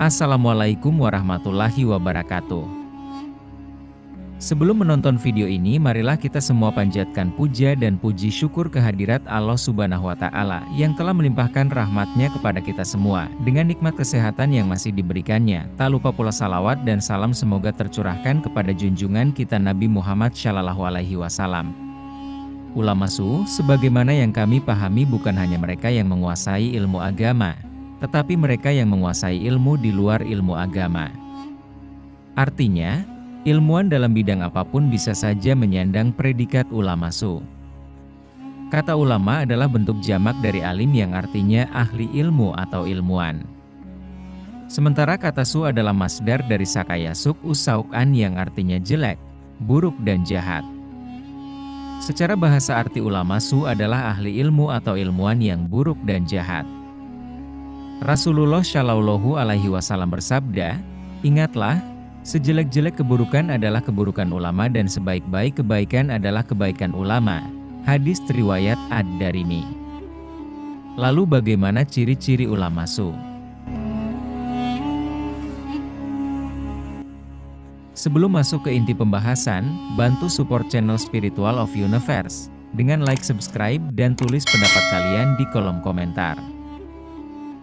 Assalamualaikum warahmatullahi wabarakatuh. Sebelum menonton video ini, marilah kita semua panjatkan puja dan puji syukur kehadirat Allah Subhanahu wa Ta'ala yang telah melimpahkan rahmat-Nya kepada kita semua dengan nikmat kesehatan yang masih diberikannya. Tak lupa pula salawat dan salam semoga tercurahkan kepada junjungan kita Nabi Muhammad Shallallahu Alaihi Wasallam. Ulama su, sebagaimana yang kami pahami, bukan hanya mereka yang menguasai ilmu agama, tetapi mereka yang menguasai ilmu di luar ilmu agama. Artinya, ilmuwan dalam bidang apapun bisa saja menyandang predikat ulama su. Kata ulama adalah bentuk jamak dari alim yang artinya ahli ilmu atau ilmuwan. Sementara kata su adalah masdar dari sakayasuk usaukan yang artinya jelek, buruk dan jahat. Secara bahasa arti ulama su adalah ahli ilmu atau ilmuwan yang buruk dan jahat. Rasulullah Shallallahu Alaihi Wasallam bersabda, "Ingatlah, sejelek-jelek keburukan adalah keburukan ulama dan sebaik-baik kebaikan adalah kebaikan ulama." Hadis riwayat Ad-Darimi. Lalu bagaimana ciri-ciri ulama su? Sebelum masuk ke inti pembahasan, bantu support channel Spiritual of Universe dengan like, subscribe, dan tulis pendapat kalian di kolom komentar.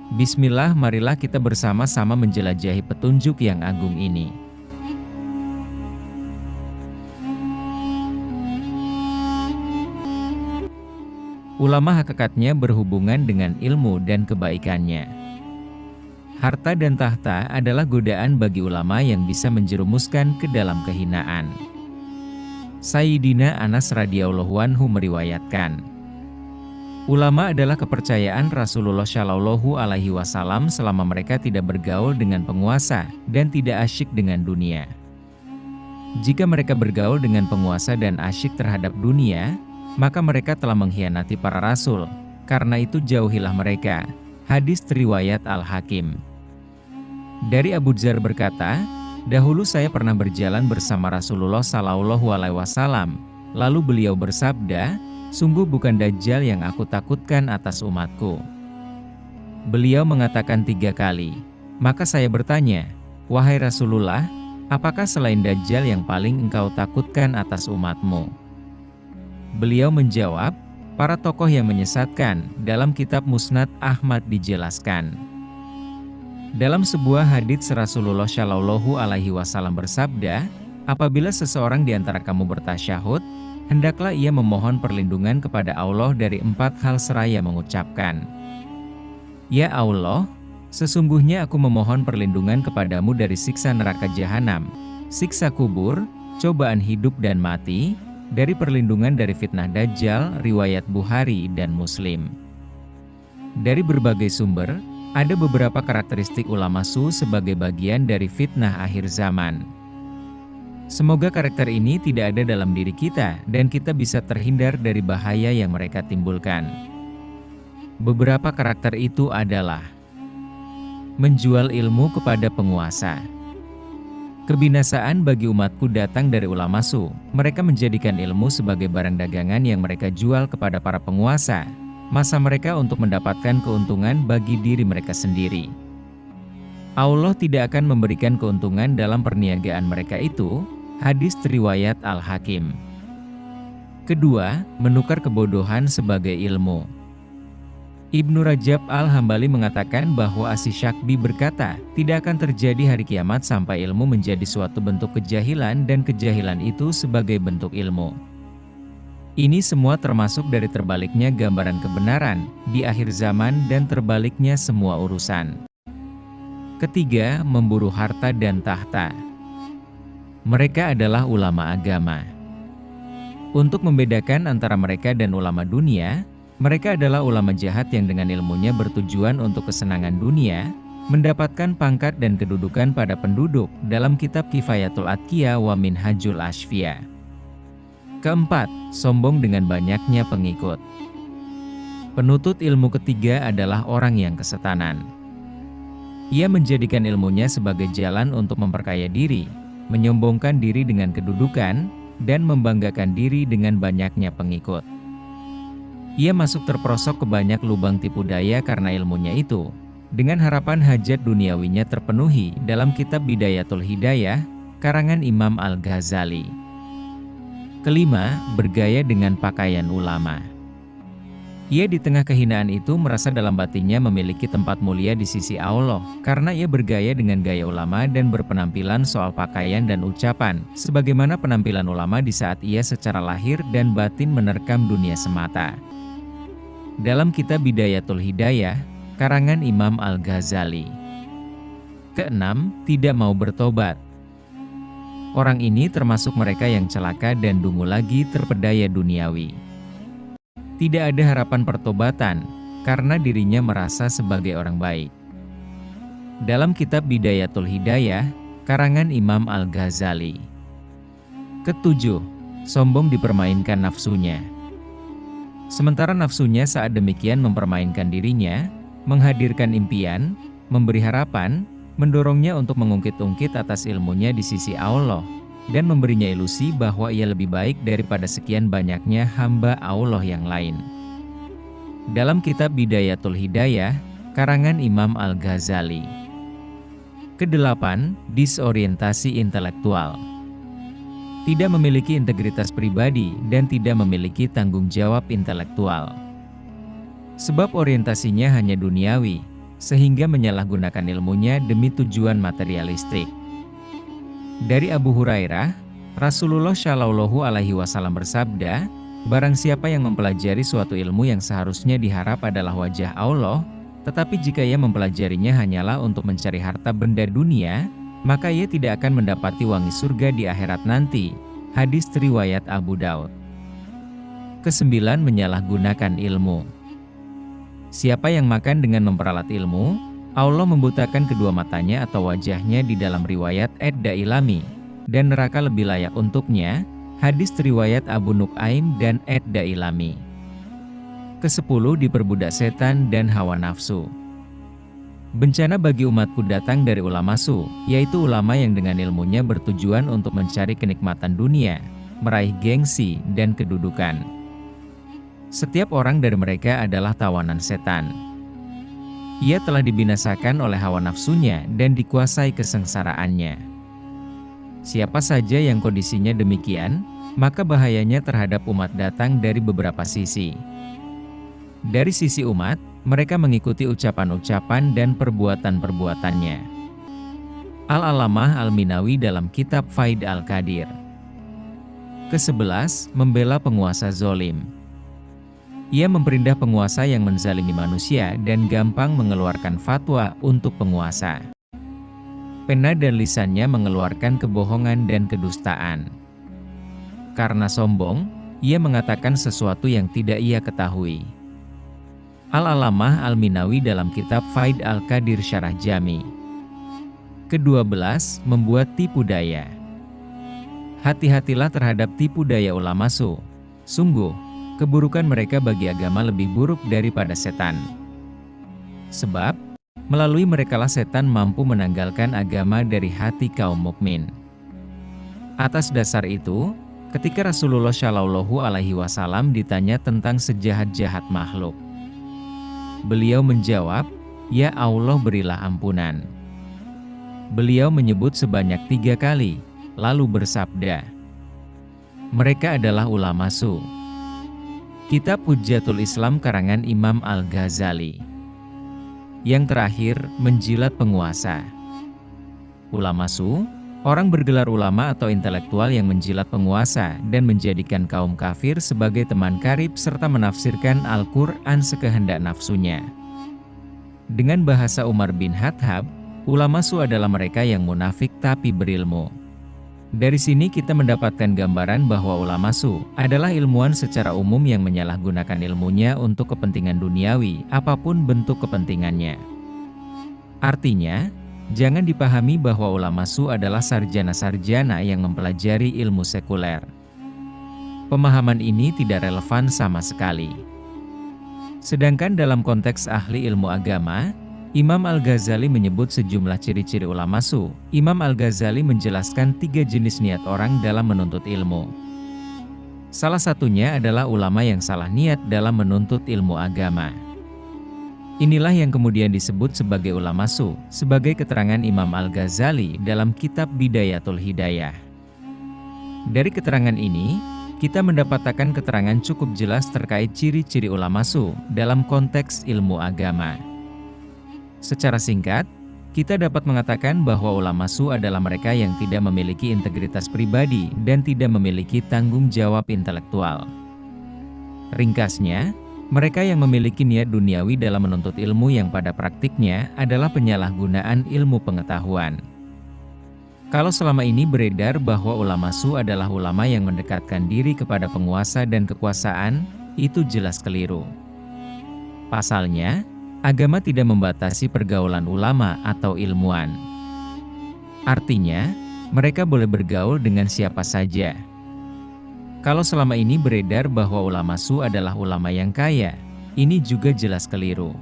Bismillah, marilah kita bersama-sama menjelajahi petunjuk yang agung ini. Ulama hakikatnya berhubungan dengan ilmu dan kebaikannya. Harta dan tahta adalah godaan bagi ulama yang bisa menjerumuskan ke dalam kehinaan. Sayyidina Anas radhiyallahu anhu meriwayatkan, ulama adalah kepercayaan Rasulullah Shallallahu Alaihi Wasallam selama mereka tidak bergaul dengan penguasa dan tidak asyik dengan dunia. Jika mereka bergaul dengan penguasa dan asyik terhadap dunia, maka mereka telah mengkhianati para rasul. Karena itu jauhilah mereka. Hadis riwayat Al-Hakim. Dari Abu Dzar berkata, dahulu saya pernah berjalan bersama Rasulullah Shallallahu Alaihi Wasallam. Lalu beliau bersabda, sungguh bukan Dajjal yang aku takutkan atas umatku. Beliau mengatakan 3 kali. Maka saya bertanya, wahai Rasulullah, apakah selain Dajjal yang paling engkau takutkan atas umatmu? Beliau menjawab, para tokoh yang menyesatkan. Dalam kitab Musnad Ahmad dijelaskan. Dalam sebuah hadits Rasulullah Shallallahu Alaihi Wasallam bersabda, apabila seseorang di antara kamu bertasyahud, hendaklah ia memohon perlindungan kepada Allah dari 4 hal seraya mengucapkan, ya Allah, sesungguhnya aku memohon perlindungan kepadamu dari siksa neraka jahanam, siksa kubur, cobaan hidup dan mati, dari perlindungan dari fitnah Dajjal, riwayat Bukhari dan Muslim. Dari berbagai sumber, ada beberapa karakteristik ulama su sebagai bagian dari fitnah akhir zaman. Semoga karakter ini tidak ada dalam diri kita dan kita bisa terhindar dari bahaya yang mereka timbulkan. Beberapa karakter itu adalah menjual ilmu kepada penguasa. Kebinasaan bagi umatku datang dari ulama su. Mereka menjadikan ilmu sebagai barang dagangan yang mereka jual kepada para penguasa. Masa mereka untuk mendapatkan keuntungan bagi diri mereka sendiri. Allah tidak akan memberikan keuntungan dalam perniagaan mereka itu. Hadis riwayat Al-Hakim. Kedua, menukar kebodohan sebagai ilmu. Ibnu Rajab Al-Hambali mengatakan bahwa Asy-Syakbi berkata, tidak akan terjadi hari kiamat sampai ilmu menjadi suatu bentuk kejahilan dan kejahilan itu sebagai bentuk ilmu. Ini semua termasuk dari terbaliknya gambaran kebenaran di akhir zaman dan terbaliknya semua urusan. Ketiga, memburu harta dan tahta. Mereka adalah ulama agama. Untuk membedakan antara mereka dan ulama dunia, mereka adalah ulama jahat yang dengan ilmunya bertujuan untuk kesenangan dunia, mendapatkan pangkat dan kedudukan pada penduduk dalam kitab Kifayatul Atqiya wa Minhajul Asfiya. Keempat, sombong dengan banyaknya pengikut. Penuntut ilmu ketiga adalah orang yang kesetanan. Ia menjadikan ilmunya sebagai jalan untuk memperkaya diri, menyombongkan diri dengan kedudukan, dan membanggakan diri dengan banyaknya pengikut. Ia masuk terperosok ke banyak lubang tipu daya karena ilmunya itu. dengan harapan hajat duniawinya terpenuhi dalam kitab Bidayatul Hidayah, karangan Imam Al-Ghazali. Kelima, bergaya dengan pakaian ulama. Ia di tengah kehinaan itu merasa dalam batinnya memiliki tempat mulia di sisi Allah, karena ia bergaya dengan gaya ulama dan berpenampilan soal pakaian dan ucapan, sebagaimana penampilan ulama di saat ia secara lahir dan batin menerkam dunia semata. Dalam kitab Bidayatul Hidayah, karangan Imam Al-Ghazali. Keenam, tidak mau bertobat. Orang ini termasuk mereka yang celaka dan dungu lagi terpedaya duniawi. Tidak ada harapan pertobatan, karena dirinya merasa sebagai orang baik. Dalam kitab Bidayatul Hidayah, karangan Imam Al-Ghazali. Ketujuh, sombong dipermainkan nafsunya. Sementara nafsunya saat demikian mempermainkan dirinya, menghadirkan impian, memberi harapan, mendorongnya untuk mengungkit-ungkit atas ilmunya di sisi Allah, dan memberinya ilusi bahwa ia lebih baik daripada sekian banyaknya hamba Allah yang lain. Dalam kitab Bidayatul Hidayah, karangan Imam Al-Ghazali. Kedelapan, disorientasi intelektual. Tidak memiliki integritas pribadi dan tidak memiliki tanggung jawab intelektual. Sebab orientasinya hanya duniawi, sehingga menyalahgunakan ilmunya demi tujuan materialistik. Dari Abu Hurairah, Rasulullah Shallallahu Alaihi Wasallam bersabda, barang siapa yang mempelajari suatu ilmu yang seharusnya diharap adalah wajah Allah, tetapi jika ia mempelajarinya hanyalah untuk mencari harta benda dunia, maka ia tidak akan mendapati wangi surga di akhirat nanti. Hadis riwayat Abu Daud. Kesembilan, menyalahgunakan ilmu. Siapa yang makan dengan memperalat ilmu, Allah membutakan kedua matanya atau wajahnya di dalam riwayat Ad-Dailami, dan neraka lebih layak untuknya. Hadis riwayat Abu Nu'aim dan Ad-Dailami. Kesepuluh, diperbudak setan dan hawa nafsu. Bencana bagi umatku datang dari ulama su, yaitu ulama yang dengan ilmunya bertujuan untuk mencari kenikmatan dunia, meraih gengsi dan kedudukan. Setiap orang dari mereka adalah tawanan setan. Ia telah dibinasakan oleh hawa nafsunya dan dikuasai kesengsaraannya. Siapa saja yang kondisinya demikian, maka bahayanya terhadap umat datang dari beberapa sisi. Dari sisi umat, mereka mengikuti ucapan-ucapan dan perbuatan-perbuatannya. Al-Alamah Al-Minawi dalam kitab Faid Al-Qadir. Kesebelas, membela penguasa zolim. Ia memperindah penguasa yang menzalimi manusia dan gampang mengeluarkan fatwa untuk penguasa. Pena dan lisannya mengeluarkan kebohongan dan kedustaan. Karena sombong, ia mengatakan sesuatu yang tidak ia ketahui. Al-Alamah Al-Minawi dalam kitab Faid Al-Qadir Syarah Jami. Ke-12, membuat tipu daya. Hati-hatilah terhadap tipu daya ulama su. Sungguh, keburukan mereka bagi agama lebih buruk daripada setan. Sebab, melalui merekalah setan mampu menanggalkan agama dari hati kaum mukmin. Atas dasar itu, ketika Rasulullah Shallallahu Alaihi Wasallam ditanya tentang sejahat-jahat makhluk, beliau menjawab, "Ya Allah, berilah ampunan." Beliau menyebut sebanyak 3 kali, lalu bersabda, "Mereka adalah ulama su." Kitab Hujjatul Islam karangan Imam Al-Ghazali. Yang terakhir, menjilat penguasa. Ulama su, orang bergelar ulama atau intelektual yang menjilat penguasa dan menjadikan kaum kafir sebagai teman karib serta menafsirkan Al-Quran sekehendak nafsunya. Dengan bahasa Umar bin Khattab, ulama su adalah mereka yang munafik tapi berilmu. Dari sini kita mendapatkan gambaran bahwa ulama su adalah ilmuwan secara umum yang menyalahgunakan ilmunya untuk kepentingan duniawi, apapun bentuk kepentingannya. Artinya, jangan dipahami bahwa ulama su adalah sarjana-sarjana yang mempelajari ilmu sekuler. Pemahaman ini tidak relevan sama sekali. Sedangkan dalam konteks ahli ilmu agama, Imam Al-Ghazali menyebut sejumlah ciri-ciri ulama su. Imam Al-Ghazali menjelaskan 3 jenis niat orang dalam menuntut ilmu. Salah satunya adalah ulama yang salah niat dalam menuntut ilmu agama. Inilah yang kemudian disebut sebagai ulama su, sebagai keterangan Imam Al-Ghazali dalam kitab Bidayatul Hidayah. Dari keterangan ini, kita mendapatkan keterangan cukup jelas terkait ciri-ciri ulama su dalam konteks ilmu agama. Secara singkat, kita dapat mengatakan bahwa ulama su adalah mereka yang tidak memiliki integritas pribadi dan tidak memiliki tanggung jawab intelektual. Ringkasnya, mereka yang memiliki niat duniawi dalam menuntut ilmu yang pada praktiknya adalah penyalahgunaan ilmu pengetahuan. Kalau selama ini beredar bahwa ulama su adalah ulama yang mendekatkan diri kepada penguasa dan kekuasaan, itu jelas keliru. Pasalnya, agama tidak membatasi pergaulan ulama atau ilmuwan. Artinya, mereka boleh bergaul dengan siapa saja. Kalau selama ini beredar bahwa ulama su adalah ulama yang kaya, ini juga jelas keliru.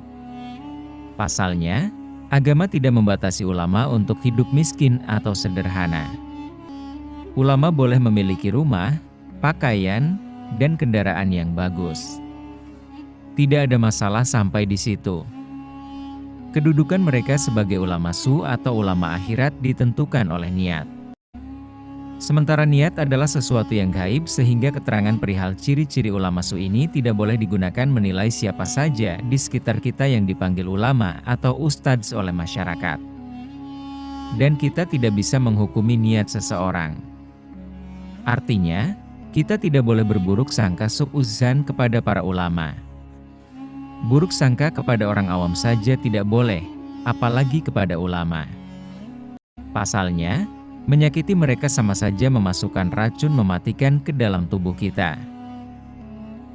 Pasalnya, agama tidak membatasi ulama untuk hidup miskin atau sederhana. Ulama boleh memiliki rumah, pakaian, dan kendaraan yang bagus. Tidak ada masalah sampai di situ. Kedudukan mereka sebagai ulama su atau ulama akhirat ditentukan oleh niat. Sementara niat adalah sesuatu yang gaib sehingga keterangan perihal ciri-ciri ulama su ini tidak boleh digunakan menilai siapa saja di sekitar kita yang dipanggil ulama atau ustadz oleh masyarakat. Dan kita tidak bisa menghukumi niat seseorang. Artinya, kita tidak boleh berburuk sangka su'uzzan kepada para ulama. Buruk sangka kepada orang awam saja tidak boleh, apalagi kepada ulama. Pasalnya, menyakiti mereka sama saja memasukkan racun mematikan ke dalam tubuh kita.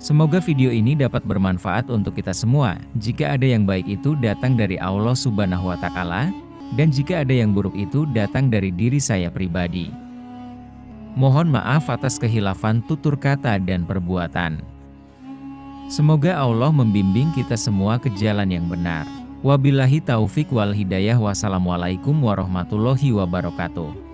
Semoga video ini dapat bermanfaat untuk kita semua. Jika ada yang baik itu datang dari Allah Subhanahu wa Ta'ala, dan jika ada yang buruk itu datang dari diri saya pribadi. Mohon maaf atas kehilafan tutur kata dan perbuatan. Semoga Allah membimbing kita semua ke jalan yang benar. Wabillahi taufik wal hidayah. Wassalamualaikum warahmatullahi wabarakatuh.